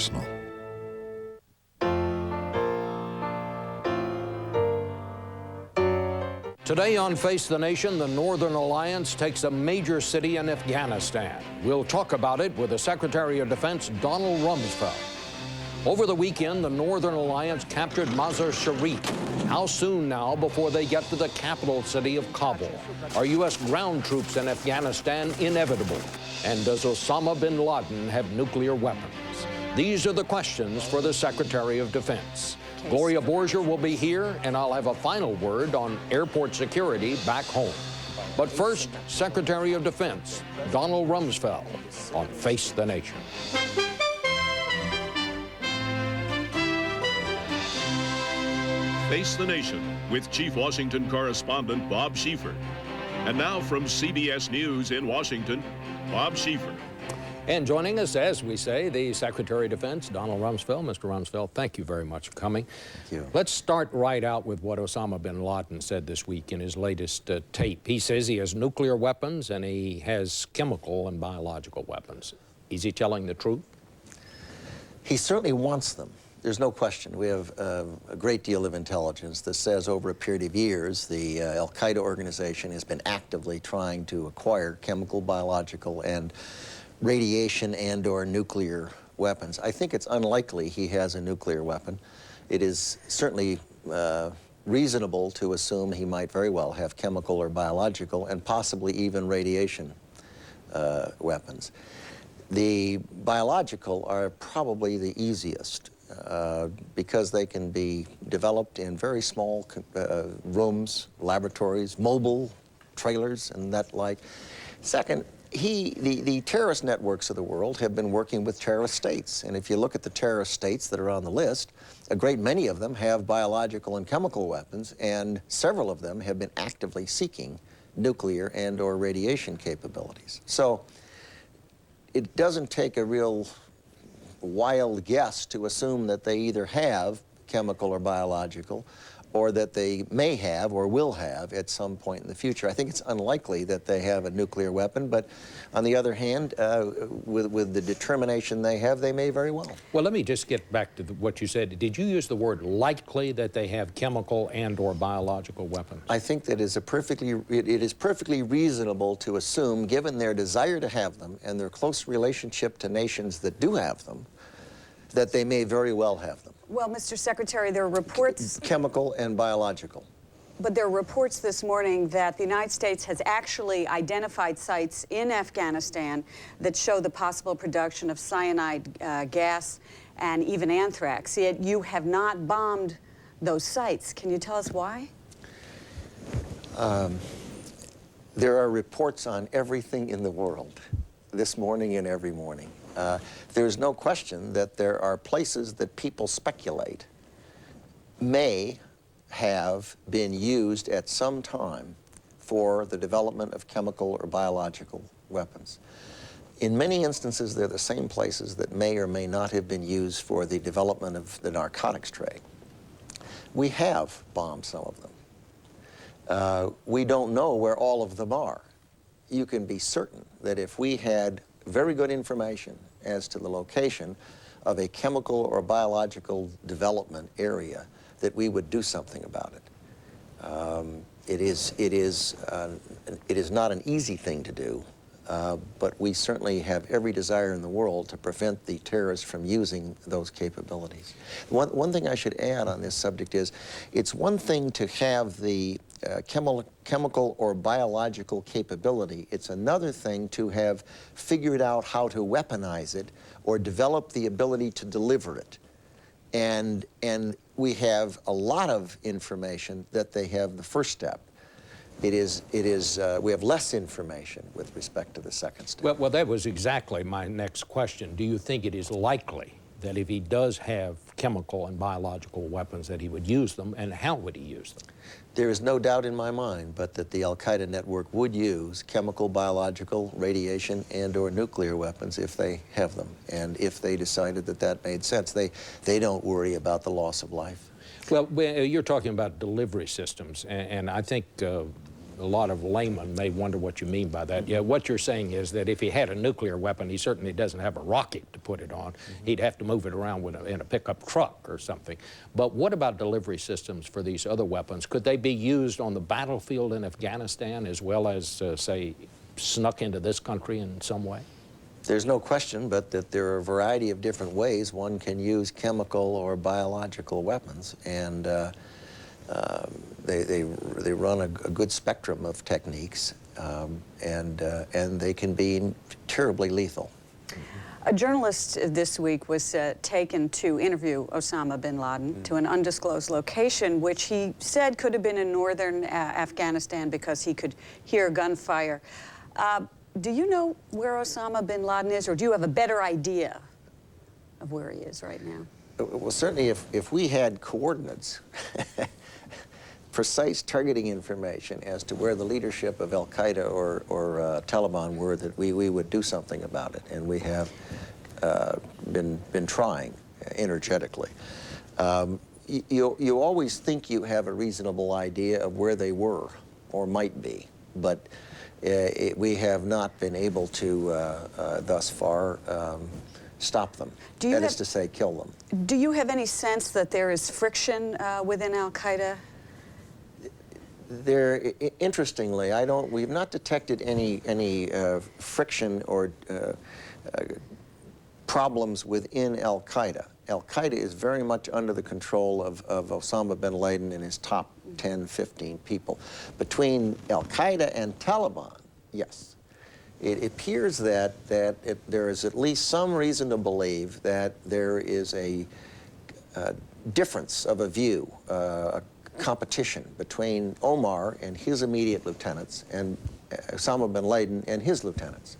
personal. Today on Face the Nation, the Northern Alliance takes a major city in Afghanistan. We'll talk about it with the Secretary of Defense, Donald Rumsfeld. Over the weekend, the Northern Alliance captured Mazar-Sharif. How soon now before they get to the capital city of Kabul? Are U.S. ground troops in Afghanistan inevitable? And does Osama bin Laden have nuclear weapons? These are the questions for the Secretary of Defense. Gloria Borger will be here, and I'll have a final word on airport security back home. But first, Secretary of Defense Donald Rumsfeld on Face the Nation. Face the Nation with Chief Washington Correspondent Bob Schieffer. And now from CBS News in Washington, Bob Schieffer. And joining us, as we say, the Secretary of Defense, Donald Rumsfeld. Mr. Rumsfeld, thank you very much for coming. Thank you. Let's start right out with what Osama bin Laden said this week in his latest tape. He says he has nuclear weapons and he has chemical and biological weapons. Is he telling the truth? He certainly wants them. There's no question. We have a great deal of intelligence that says over a period of years, the Al-Qaeda organization has been actively trying to acquire chemical, biological, and radiation and/or nuclear weapons. I think it's unlikely he has a nuclear weapon. It is certainly reasonable to assume he might very well have chemical or biological and possibly even radiation weapons. The biological are probably the easiest because they can be developed in very small rooms, laboratories, mobile trailers, and that like. Second, the terrorist networks of the world have been working with terrorist states. And if you look at the terrorist states that are on the list, a great many of them have biological and chemical weapons, and several of them have been actively seeking nuclear and/or radiation capabilities. So it doesn't take a real wild guess to assume that they either have chemical or biological, or that they may have or will have at some point in the future. I think it's unlikely that they have a nuclear weapon, but on the other hand, with the determination they have, they may very well. Well, let me just get back to what you said. Did you use the word likely that they have chemical and/or biological weapons? I think that it is perfectly reasonable to assume, given their desire to have them and their close relationship to nations that do have them, that they may very well have them. Well, Mr. Secretary, there are reports... Chemical and biological. But there are reports this morning that the United States has actually identified sites in Afghanistan that show the possible production of cyanide gas and even anthrax, yet you have not bombed those sites. Can you tell us why? There are reports on everything in the world, this morning and every morning. There's no question that there are places that people speculate may have been used at some time for the development of chemical or biological weapons. In many instances, they're the same places that may or may not have been used for the development of the narcotics trade. We have bombed some of them. We don't know where all of them are. You can be certain that if we had very good information as to the location of a chemical or biological development area, that we would do something about it. It is not an easy thing to do, but we certainly have every desire in the world to prevent the terrorists from using those capabilities. One thing I should add on this subject is, it's one thing to have the chemical or biological capability. It's another thing to have figured out how to weaponize it or develop the ability to deliver it. And we have a lot of information that they have the first step. We have less information with respect to the second step. Well, that was exactly my next question. Do you think it is likely that if he does have chemical and biological weapons that he would use them, and how would he use them? There is no doubt in my mind but that the Al-Qaeda network would use chemical, biological, radiation, and/or nuclear weapons if they have them, and if they decided that that made sense. They don't worry about the loss of life. Well, you're talking about delivery systems, and I think a lot of laymen may wonder what you mean by that. Yeah, what you're saying is that if he had a nuclear weapon, he certainly doesn't have a rocket to put it on. He'd have to move it around with in a pickup truck or something. But what about delivery systems for these other weapons? Could they be used on the battlefield in Afghanistan as well as, say, snuck into this country in some way? There's no question but that there are a variety of different ways one can use chemical or biological weapons, and they run a good spectrum of techniques, and they can be terribly lethal. A journalist this week was taken to interview Osama bin Laden to an undisclosed location, which he said could have been in northern Afghanistan because he could hear gunfire. Do you know where Osama bin Laden is, or do you have a better idea of where he is right now? Well, certainly if we had coordinates, precise targeting information as to where the leadership of Al-Qaeda or Taliban were, that we would do something about it, and we have been trying energetically. You always think you have a reasonable idea of where they were or might be, but we have not been able to, thus far, stop them. That is to say, kill them. Do you have any sense that there is friction within Al-Qaeda? Interestingly, we've not detected any friction or problems within Al-Qaeda. Al-Qaeda is very much under the control of Osama bin Laden and his top 10, 15 people. Between Al-Qaeda and Taliban, yes. It appears that there is at least some reason to believe that there is a difference of a view, a competition between Omar and his immediate lieutenants and Osama bin Laden and his lieutenants.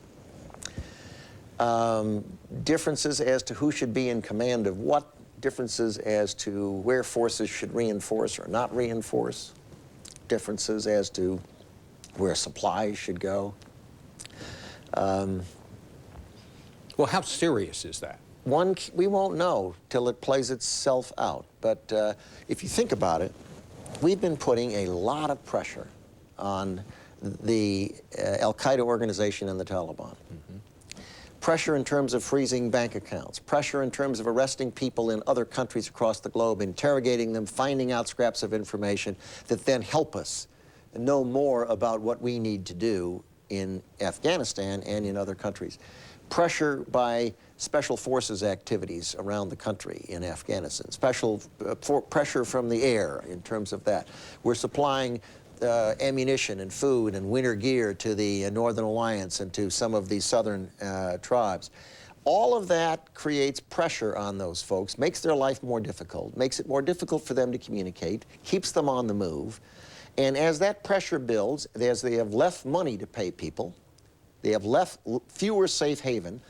Differences as to who should be in command of what, differences as to where forces should reinforce or not reinforce, differences as to where supplies should go. Well, how serious is that? We won't know till it plays itself out. But if you think about it, we've been putting a lot of pressure on the Al-Qaeda organization and the Taliban. Pressure in terms of freezing bank accounts, pressure in terms of arresting people in other countries across the globe, interrogating them, finding out scraps of information that then help us know more about what we need to do in Afghanistan and in other countries. Pressure by special forces activities around the country in Afghanistan, pressure from the air in terms of that. We're supplying ammunition and food and winter gear to the Northern Alliance and to some of the southern tribes. All of that creates pressure on those folks, makes their life more difficult, makes it more difficult for them to communicate, keeps them on the move. And as that pressure builds, as they have less money to pay people, they have fewer safe haven,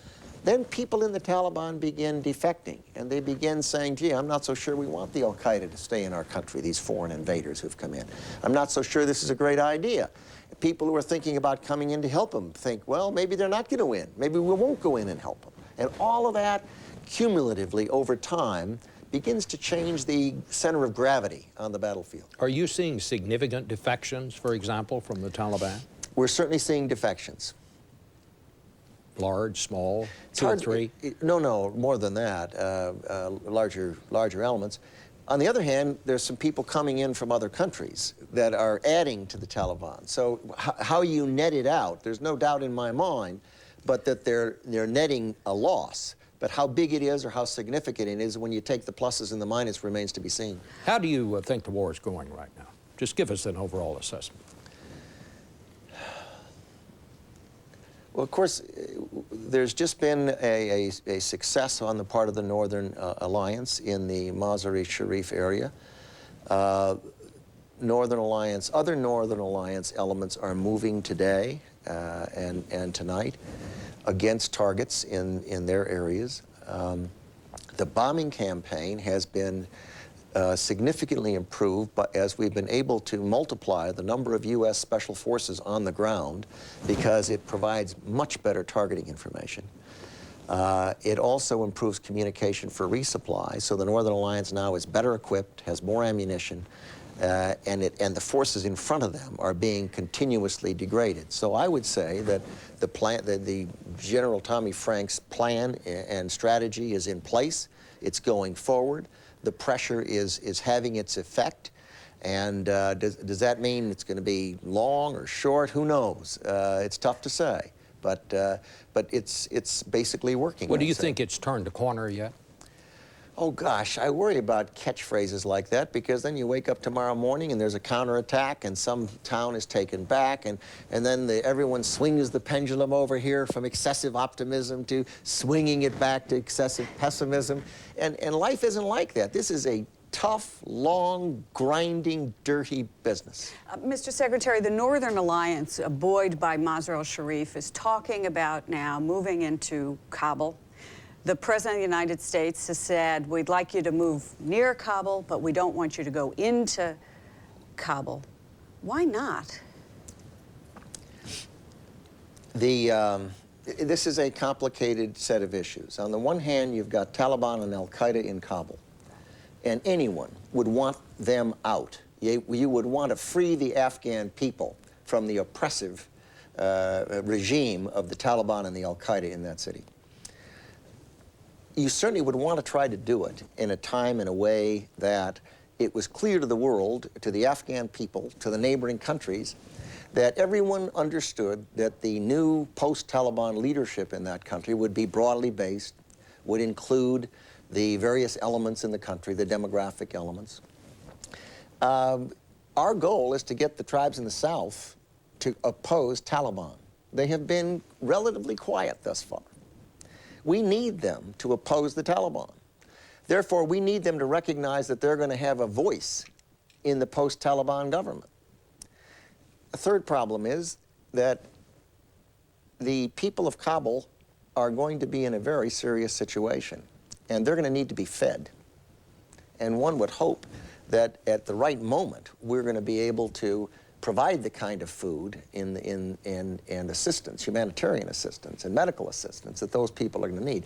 then people in the Taliban begin defecting, and they begin saying, gee, I'm not so sure we want the Al-Qaeda to stay in our country, these foreign invaders who've come in. I'm not so sure this is a great idea. People who are thinking about coming in to help them think, well, maybe they're not going to win. Maybe we won't go in and help them. And all of that, cumulatively, over time, begins to change the center of gravity on the battlefield. Are you seeing significant defections, for example, from the Taliban? We're certainly seeing defections. Large, small, two or three? No, more than that, larger elements. On the other hand, there's some people coming in from other countries that are adding to the Taliban. So how you net it out, there's no doubt in my mind, but that they're netting a loss. But how big it is or how significant it is when you take the pluses and the minuses remains to be seen. How do you think the war is going right now? Just give us an overall assessment. Well, of course, there's just been a success on the part of the Northern Alliance in the Mazar-e-Sharif area. Other Northern Alliance elements are moving today and tonight against targets in their areas. The bombing campaign has been significantly improved as we've been able to multiply the number of U.S. Special Forces on the ground because it provides much better targeting information. It also improves communication for resupply, so the Northern Alliance now is better equipped, has more ammunition, and the forces in front of them are being continuously degraded. So I would say that the General Tommy Franks plan and strategy is in place. It's going forward. The pressure is having its effect. And does that mean it's going to be long or short? Who knows? It's tough to say. But it's basically working. Well, do you think it's turned a corner yet? Oh, gosh, I worry about catchphrases like that, because then you wake up tomorrow morning and there's a counterattack and some town is taken back, and then everyone swings the pendulum over here from excessive optimism to swinging it back to excessive pessimism. And life isn't like that. This is a tough, long, grinding, dirty business. Mr. Secretary, the Northern Alliance, buoyed by Masr al-Sharif, is talking about now moving into Kabul. The President of the United States has said, we'd like you to move near Kabul, but we don't want you to go into Kabul. Why not? This is a complicated set of issues. On the one hand, you've got Taliban and Al-Qaeda in Kabul, and anyone would want them out. You would want to free the Afghan people from the oppressive regime of the Taliban and the Al-Qaeda in that city. You certainly would want to try to do it in a time and a way that it was clear to the world, to the Afghan people, to the neighboring countries, that everyone understood that the new post-Taliban leadership in that country would be broadly based, would include the various elements in the country, the demographic elements. Our goal is to get the tribes in the south to oppose Taliban. They have been relatively quiet thus far. We need them to oppose the Taliban. Therefore, we need them to recognize that they're going to have a voice in the post-Taliban government. A third problem is that the people of Kabul are going to be in a very serious situation, and they're going to need to be fed. And one would hope that at the right moment, we're going to be able to provide the kind of food and assistance, humanitarian assistance and medical assistance that those people are going to need.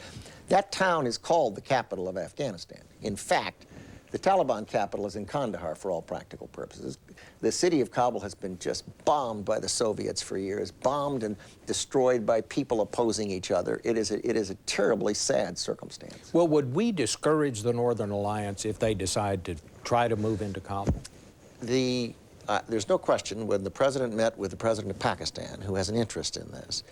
That town is called the capital of Afghanistan. In fact, the Taliban capital is in Kandahar for all practical purposes. The city of Kabul has been just bombed by the Soviets for years, bombed and destroyed by people opposing each other. It is a terribly sad circumstance. Well, would we discourage the Northern Alliance if they decide to try to move into Kabul? There's no question when the president met with the president of Pakistan, who has an interest in this,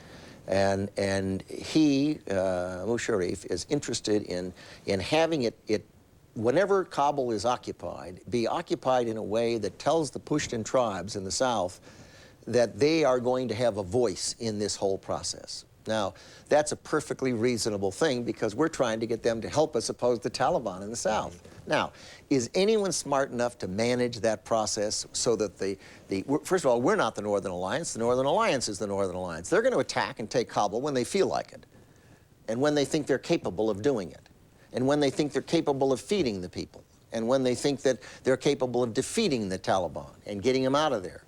and he, Musharraf, is interested in having it, whenever Kabul is occupied, be occupied in a way that tells the Pushtun tribes in the south that they are going to have a voice in this whole process. Now, that's a perfectly reasonable thing, because we're trying to get them to help us oppose the Taliban in the south. Now, is anyone smart enough to manage that process so that first of all, we're not the Northern Alliance. The Northern Alliance is the Northern Alliance. They're going to attack and take Kabul when they feel like it, and when they think they're capable of doing it, and when they think they're capable of feeding the people, and when they think that they're capable of defeating the Taliban and getting them out of there.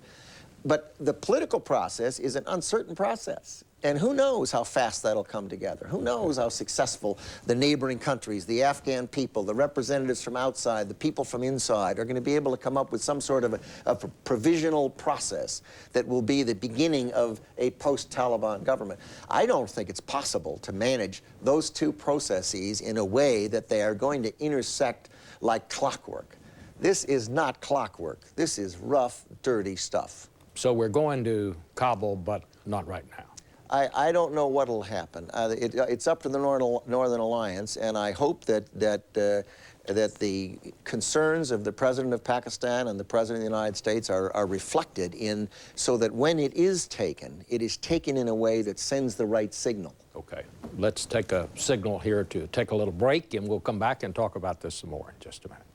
But the political process is an uncertain process. And who knows how fast that'll come together? Who knows how successful the neighboring countries, the Afghan people, the representatives from outside, the people from inside are going to be able to come up with some sort of a provisional process that will be the beginning of a post-Taliban government. I don't think it's possible to manage those two processes in a way that they are going to intersect like clockwork. This is not clockwork. This is rough, dirty stuff. So we're going to Kabul, but not right now. I don't know what will happen. It's up to the Northern Alliance, and I hope that the concerns of the President of Pakistan and the President of the United States are reflected in, so that when it is taken in a way that sends the right signal. Okay, let's take a signal here to take a little break, and we'll come back and talk about this some more in just a minute.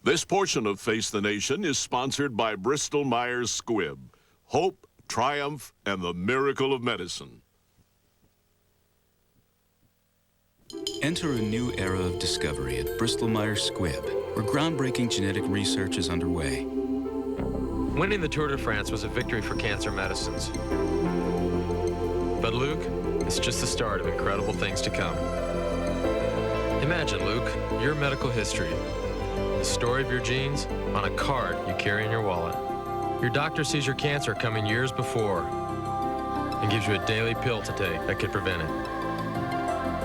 This portion of Face the Nation is sponsored by Bristol-Myers Squibb. Hope, triumph, and the miracle of medicine. Enter a new era of discovery at Bristol-Myers Squibb, where groundbreaking genetic research is underway. Winning the Tour de France was a victory for cancer medicines. But Luke, it's just the start of incredible things to come. Imagine, Luke, your medical history, the story of your genes on a card you carry in your wallet. Your doctor sees your cancer coming years before and gives you a daily pill to take that could prevent it.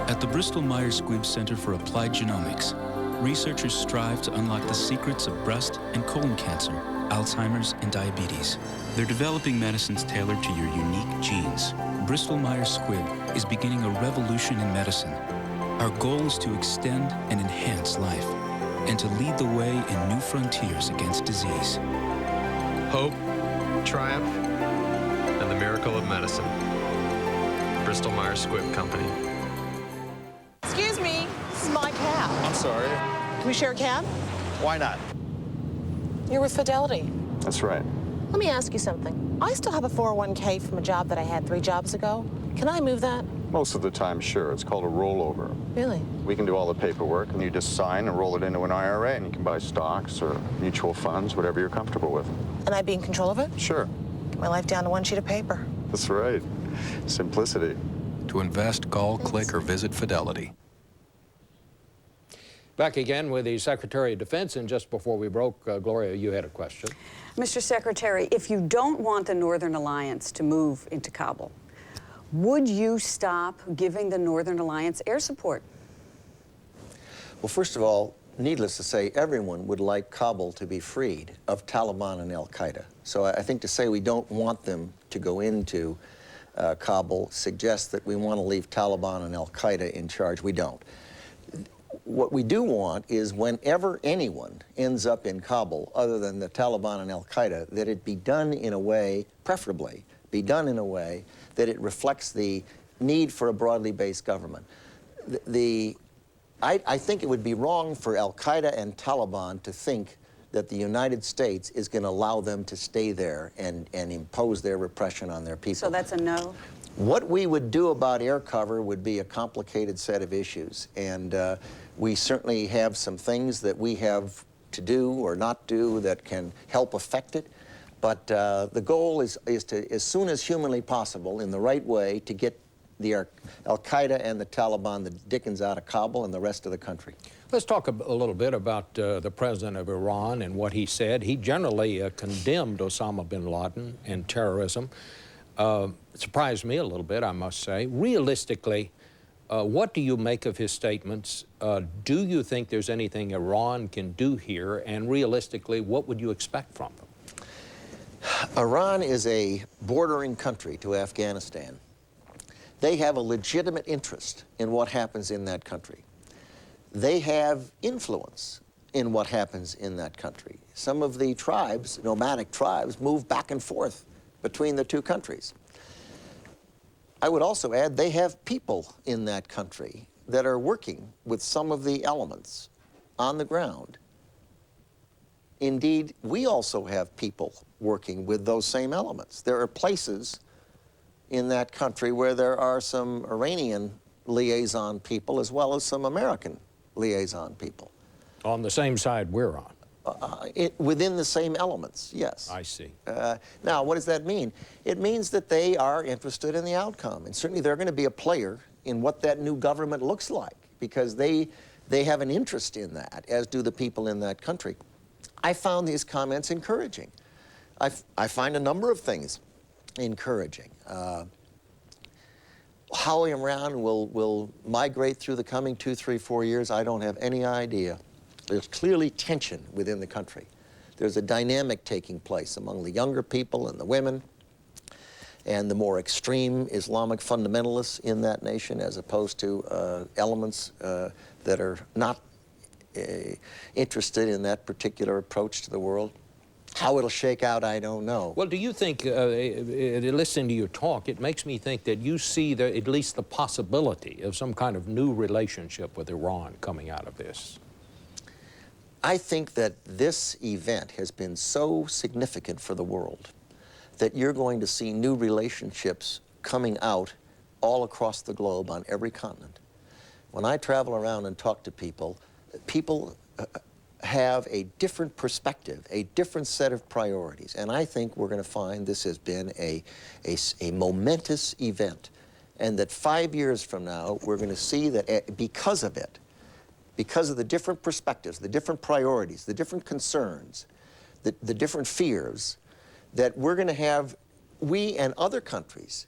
At the Bristol-Myers Squibb Center for Applied Genomics, researchers strive to unlock the secrets of breast and colon cancer, Alzheimer's, and diabetes. They're developing medicines tailored to your unique genes. Bristol-Myers Squibb is beginning a revolution in medicine. Our goal is to extend and enhance life and to lead the way in new frontiers against disease. Hope, triumph, and the miracle of medicine. Bristol-Myers Squibb Company. Excuse me, this is my cab. I'm sorry. Can we share a cab? Why not? You're with Fidelity. That's right. Let me ask you something. I still have a 401k from a job that I had 3 jobs ago. Can I move that? Most of the time, sure. It's called a rollover. Really? We can do all the paperwork, and you just sign and roll it into an IRA, and you can buy stocks or mutual funds, whatever you're comfortable with. And I'd be in control of it? Sure. Get my life down to 1 sheet of paper. That's right. Simplicity. To invest, call, click, or visit Fidelity. Back again with the Secretary of Defense, and just before we broke, Gloria, you had a question. Mr. Secretary, if you don't want the Northern Alliance to move into Kabul, would you stop giving the Northern Alliance air support? Well, first of all, needless to say, everyone would like Kabul to be freed of Taliban and al-Qaeda. So I think to say we don't want them to go into Kabul suggests that we want to leave Taliban and al-Qaeda in charge. We don't. What we do want is whenever anyone ends up in Kabul, other than the Taliban and al-Qaeda, that it be done in a way, preferably, be done in a way that it reflects the need for a broadly based government. I think it would be wrong for al-Qaeda and Taliban to think that the United States is going to allow them to stay there and impose their repression on their people. So that's a no? What we would do about air cover would be a complicated set of issues, and we certainly have some things that we have to do or not do that can help affect it, but the goal is to, as soon as humanly possible, in the right way, to get the al-Qaeda and the Taliban, the dickens out of Kabul and the rest of the country. Let's talk a little bit about the president of Iran and what he said. He generally condemned Osama bin Laden and terrorism. It surprised me a little bit, I must say. Realistically, what do you make of his statements? Do you think there's anything Iran can do here? And realistically, what would you expect from them? Iran is a bordering country to Afghanistan. They have a legitimate interest in what happens in that country. They have influence in what happens in that country. Some of the tribes, nomadic tribes, move back and forth between the two countries. I would also add they have people in that country that are working with some of the elements on the ground. Indeed, we also have people working with those same elements. There are places in that country where there are some Iranian liaison people as well as some American liaison people. On the same side we're on. Within the same elements, yes. I see. Now, what does that mean? It means that they are interested in the outcome, and certainly they're going to be a player in what that new government looks like, because they have an interest in that, as do the people in that country. I found these comments encouraging. I find a number of things encouraging. How Iran will migrate through the coming 2, 3, 4 years, I don't have any idea. There's clearly tension within the country. There's a dynamic taking place among the younger people and the women and the more extreme Islamic fundamentalists in that nation, as opposed to elements that are not interested in that particular approach to the world. How it'll shake out, I don't know. Well, do you think, listening to your talk, it makes me think that you see at least the possibility of some kind of new relationship with Iran coming out of this? I think that this event has been so significant for the world that you're going to see new relationships coming out all across the globe on every continent. When I travel around and talk to people, people have a different perspective, a different set of priorities. And I think we're going to find this has been a momentous event, and that 5 years from now, we're going to see that because of it, because of the different perspectives, the different priorities, the different concerns, the different fears, that we're going to have, we and other countries,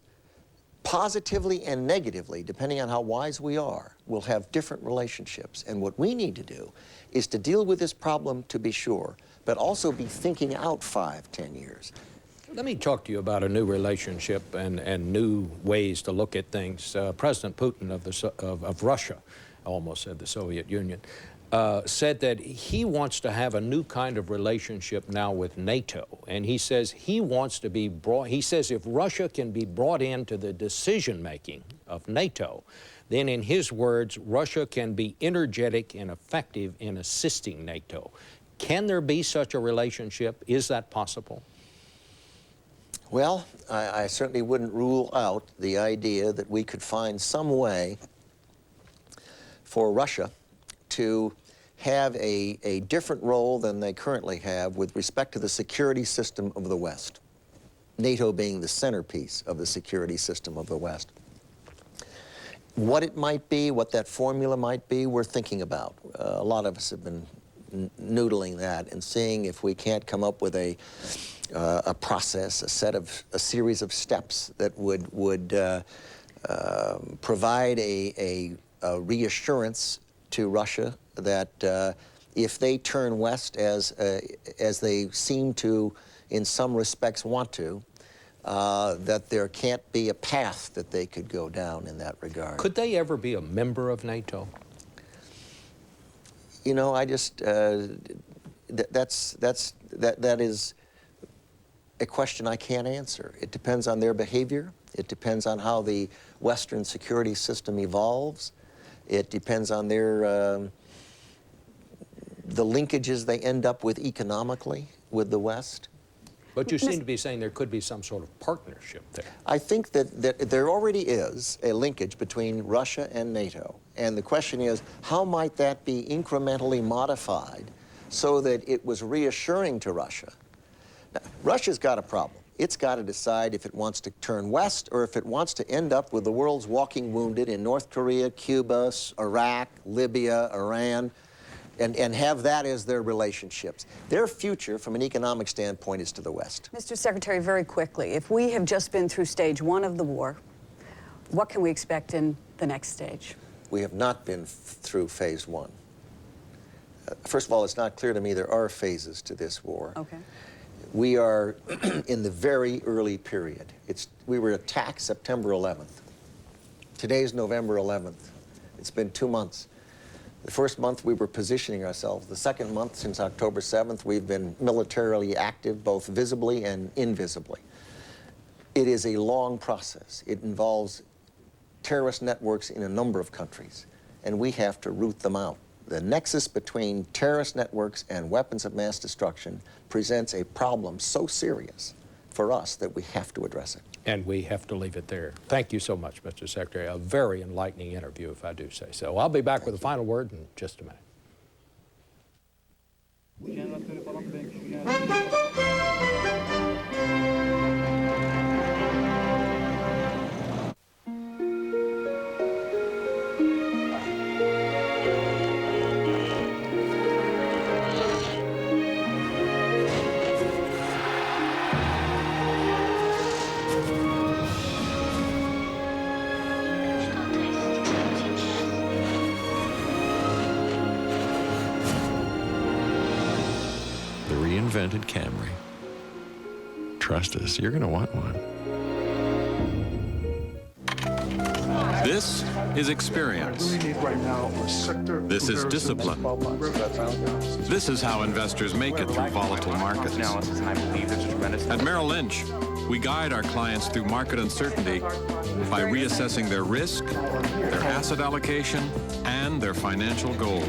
positively and negatively, depending on how wise we are, will have different relationships. And what we need to do is to deal with this problem, to be sure, but also be thinking out 5, 10 years. Let me talk to you about a new relationship and new ways to look at things. President Putin of Russia, I almost said the Soviet Union, said that he wants to have a new kind of relationship now with NATO. And he says he wants to be brought, he says if Russia can be brought into the decision-making of NATO, then in his words, Russia can be energetic and effective in assisting NATO. Can there be such a relationship? Is that possible? Well, I certainly wouldn't rule out the idea that we could find some way for Russia to have a different role than they currently have with respect to the security system of the West, NATO being the centerpiece of the security system of the West. What it might be, what that formula might be, we're thinking about. A lot of us have been noodling that and seeing if we can't come up with a process, a series of steps that would provide a reassurance to Russia that if they turn west as they seem to, in some respects, want to, that there can't be a path that they could go down in that regard. Could they ever be a member of NATO? You know, I just that is a question I can't answer. It depends on their behavior. It depends on how the Western security system evolves. It depends on their the linkages they end up with economically with the West. But you seem to be saying there could be some sort of partnership there. I think that there already is a linkage between Russia and NATO. And the question is, how might that be incrementally modified so that it was reassuring to Russia? Now, Russia's got a problem. It's got to decide if it wants to turn west or if it wants to end up with the world's walking wounded in North Korea, Cuba, Iraq, Libya, Iran, and have that as their relationships. Their future, from an economic standpoint, is to the West. Mr. Secretary, very quickly, if we have just been through stage 1 of the war, what can we expect in the next stage? We have not been through phase 1. First of all, it's not clear to me there are phases to this war. Okay. We are in the very early period. We were attacked September 11th. Today's November 11th. It's been 2 months. The first month we were positioning ourselves. The second month, since October 7th, we've been militarily active, both visibly and invisibly. It is a long process. It involves terrorist networks in a number of countries, and we have to root them out. The nexus between terrorist networks and weapons of mass destruction presents a problem so serious for us that we have to address it. And we have to leave it there. Thank you so much, Mr. Secretary. A very enlightening interview, if I do say so. I'll be back with a final word in just a minute. Reinvented Camry. Trust us, you're going to want one. This is experience. This is discipline. This is how investors make it through volatile markets. At Merrill Lynch, we guide our clients through market uncertainty by reassessing their risk, their asset allocation, and their financial goals.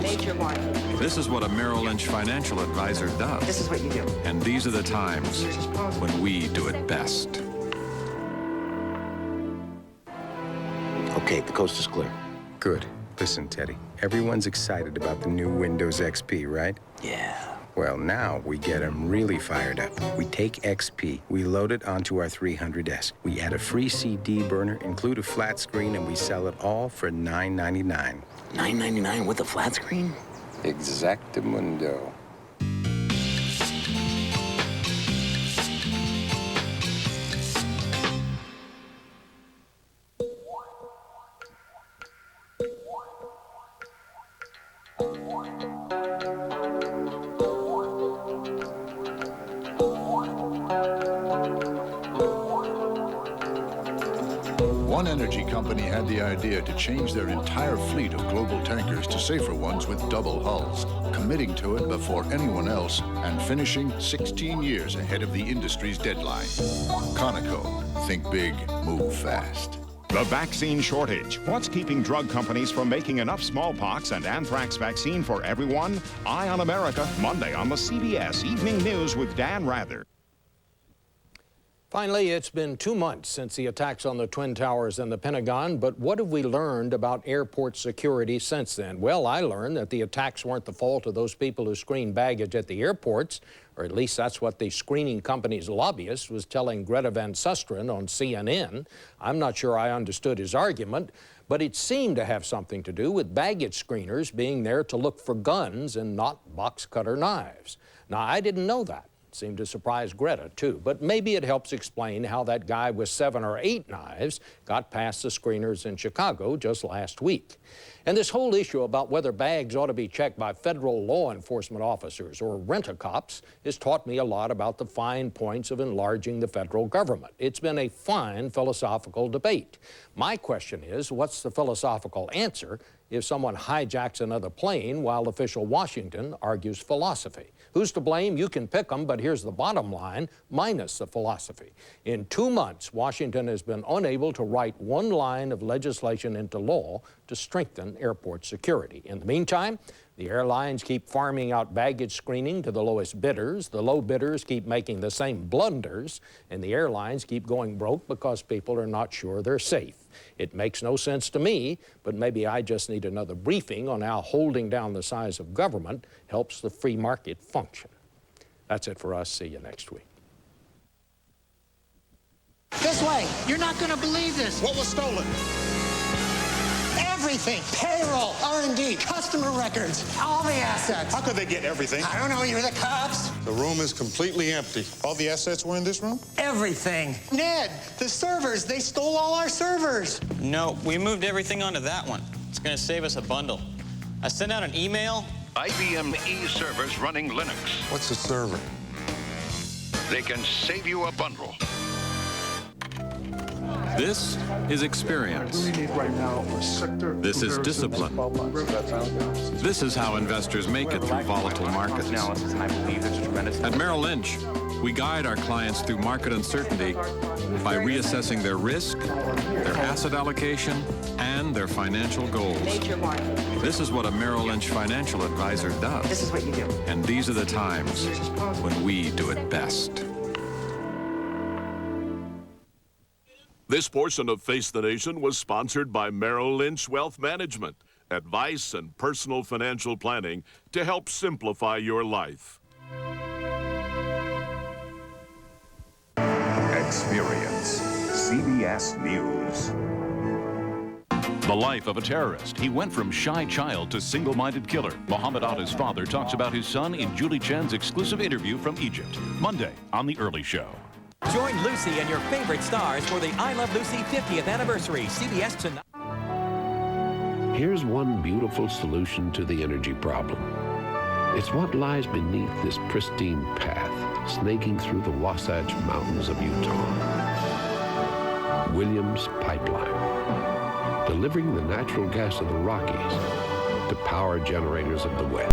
This is what a Merrill Lynch financial advisor does. This is what you do. And these are the times when we do it best. Okay, the coast is clear. Good. Listen, Teddy, everyone's excited about the new Windows XP, right? Yeah. Well, now we get them really fired up. We take XP, we load it onto our 300S. We add a free CD burner, include a flat screen, and we sell it all for $9.99. $9.99 with a flat screen? Exactamundo. One energy company had the idea to change their entire fleet of global tankers to safer ones with double hulls, committing to it before anyone else and finishing 16 years ahead of the industry's deadline. Conoco. Think big, move fast. The vaccine shortage. What's keeping drug companies from making enough smallpox and anthrax vaccine for everyone? Eye on America, Monday on the CBS Evening News with Dan Rather. Finally, it's been 2 months since the attacks on the Twin Towers and the Pentagon, but what have we learned about airport security since then? Well, I learned that the attacks weren't the fault of those people who screen baggage at the airports, or at least that's what the screening company's lobbyist was telling Greta Van Susteren on CNN. I'm not sure I understood his argument, but it seemed to have something to do with baggage screeners being there to look for guns and not box cutter knives. Now, I didn't know that. Seemed to surprise Greta, too. But maybe it helps explain how that guy with 7 or 8 knives got past the screeners in Chicago just last week. And this whole issue about whether bags ought to be checked by federal law enforcement officers or rent-a-cops has taught me a lot about the fine points of enlarging the federal government. It's been a fine philosophical debate. My question is, what's the philosophical answer if someone hijacks another plane while official Washington argues philosophy? Who's to blame? You can pick them, but here's the bottom line, minus the philosophy. In 2 months, Washington has been unable to write one line of legislation into law to strengthen airport security. In the meantime, the airlines keep farming out baggage screening to the lowest bidders. The low bidders keep making the same blunders, and the airlines keep going broke because people are not sure they're safe. It makes no sense to me, but maybe I just need another briefing on how holding down the size of government helps the free market function. That's it for us. See you next week. This way. You're not going to believe this. What was stolen? Everything. Payroll, R&D, customer records, all the assets. How could they get everything? I don't know. You're the cops. The room is completely empty. All the assets were in this room? Everything. Ned, the servers, they stole all our servers. No, we moved everything onto that one. It's going to save us a bundle. I sent out an email. IBM e-servers running Linux. What's a server? They can save you a bundle. This is experience. This is discipline. This is how investors make it through volatile markets. At Merrill Lynch, we guide our clients through market uncertainty by reassessing their risk, their asset allocation, and their financial goals. This is what a Merrill Lynch financial advisor does. This is what you do. And these are the times when we do it best. This portion of Face the Nation was sponsored by Merrill Lynch Wealth Management, advice and personal financial planning to help simplify your life. Experience CBS News. The life of a terrorist. He went from shy child to single-minded killer. Mohammed Atta's father talks about his son in Julie Chen's exclusive interview from Egypt. Monday on The Early Show. Join Lucy and your favorite stars for the I Love Lucy 50th anniversary. CBS tonight. Here's one beautiful solution to the energy problem. It's what lies beneath this pristine path, snaking through the Wasatch Mountains of Utah. Williams Pipeline, delivering the natural gas of the Rockies to power generators of the West.